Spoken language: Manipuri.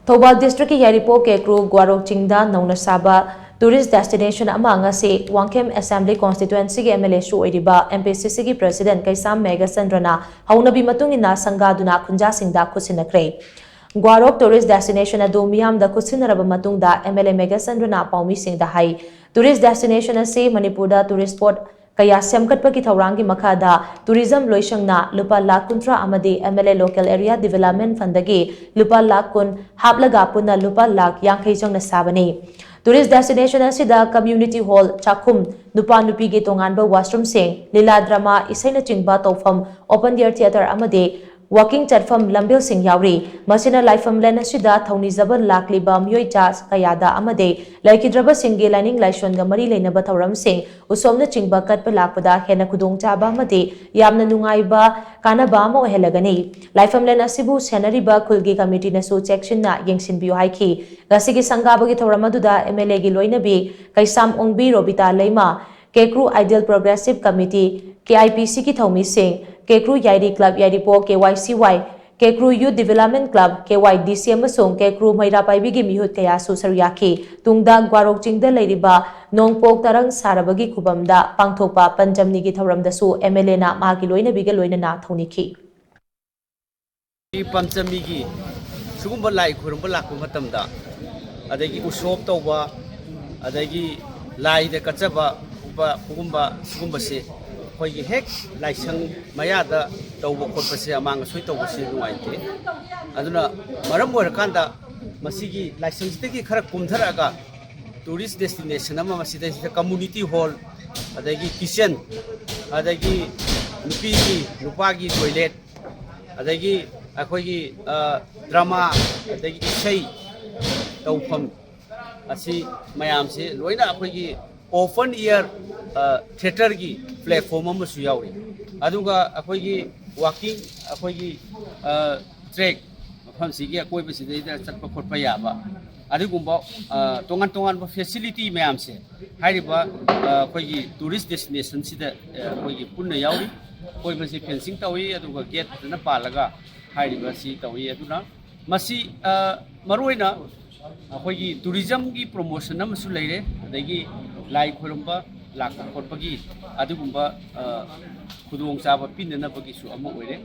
थौबाल डिस्ट्रिक्ट की यारिपो केक्रू ग्वारोक चिंगदा नौना साबा टूरिस्ट डेस्टिनेशन अमांगसे वांगखेम असेंबली कॉन्स्टिट्यूएंसी के एमएलए शु ओइरिबा एमपीसीसी की प्रेसिडेंट कैसाम मेघचंद्रना हौनबी मतुंगिना संगादुना खुंजासिंगदा खुसिनख्रे ग्वारोक टूरिस्ट डेस्टिनेशन अदु मियामदा खुसिनरबा मतुंगदा एमएलए मेघचंद्रना पाउमीसिंगदा हाई टूरिस्ट डेस्टिनेशन असे मणिपुरदा टूरिस्ट स्पॉट कया सेमकटपकी थौरांगी मखादा टूरिज्म लोइसंगना लुपा लाख कुंत्रा अमदी एमएलए लोकल एरिया डेवलपमेंट फंडगी लुपा लाख कुन हापलगा पुना लुपा लाख यांखै चंगना साबनी टूरिस्ट डेस्टिनेशन असिदा कम्युनिटी हॉल चाखुम नुपा नुपी के तोंगानबा वाशरूम सिंह लीला ड्रामा इसैना चिंगबा तौफम ओपन एयर थिएटर अमदे वॉकिंग चटफम लंबेल सिंह यावरी मसिना लाइफम लेन असिदा थौनीजब लाखलिबा मियोय चास कयादा अमदे लाइकिद्रबा सिंगे लाइनिंग लाइशोनगा मरी लेनबा थौरम सिंह उसोमना चिंगबा कटपा लाकपदा हेना खुदोंग चाबा अमदे यामना नुंगाइबा कानाबा अमा ओहेलगनी लाइफम लेन असिबु सेनरिबा खुलगी कमिटी नसु चेक्सिनना येंगसिनबियो हाइखी गसिगी संगाबगी थौरम अदुदा एमएलए गी लोइनबी कैसाम ओंगबी रोबिता लेमा केक्रू आइडियल प्रोग्रेसिव कमिटी केआईपीसी की थौमी सिंह केक्रू यारी क्लब यारीपो केवाईसीवाई केक्रू यूथ डेवलपमेंट क्लब केवाईडीसी अमसोंग केक्रू मैरा पाइबी की मिहुत कया सुसरुयाखी तुंगदा ग्वारोक चिंगदा लेरिबा नोंगपोक तरंग सारबगी खुबमदा पांगथोकपा पंचमनी की थौरमदसु एमएलए ना मागी लोइनबीगे लोइनना थौनिखी पंचमी की सुगुंबा लाई खुरुंबा लाकु मतमदा अदगी उसोप तौबा अदगी लाई दे कचबा पुगुंबा सुगुंबा से अखोई हेक लाइसंग मयादा तौबा खोटपसे अमांग सोई तौबसे नुआइते अदुना मरम ओरकांदा मसिगी लाइसंसदगी खरा कुमधरागा टूरिस्ट डेस्टिनेशन अमा मसिदा कम्युनिटी हॉल अदगी किचन अदगी नुपीगी नुपागी टॉयलेट अदगी अखोई ड्रामा अदगी इसई तौफम असी मयाम से लोइना अखोई ओपन एयर थिएटर की प्लेटफॉर्म अमसु यावरी अदुगा अखोई वॉकिंग अखोई ट्रैक मफम सिगी अकोइब सिदैदा चटप खोटप याबा अदुगुंबा तोंगान तोंगान फैसिलिटी मयाम से हाइरिबा अखोई टूरिस्ट डेस्टिनेशन सिदा अखोई पुन्ना यावरी कोइब से फेंसिंग तौई अदुगा गेट न पालगा हाइरिबा सि तौई अदुना मसी मरोइना अखोई टूरिज्म की प्रमोशन अमसु लेरे अदगी लाई खोरंबा लाख खोटपगी अदुगुंबा खुदोंग चाबा पिननबगी सु अमु ओइरे।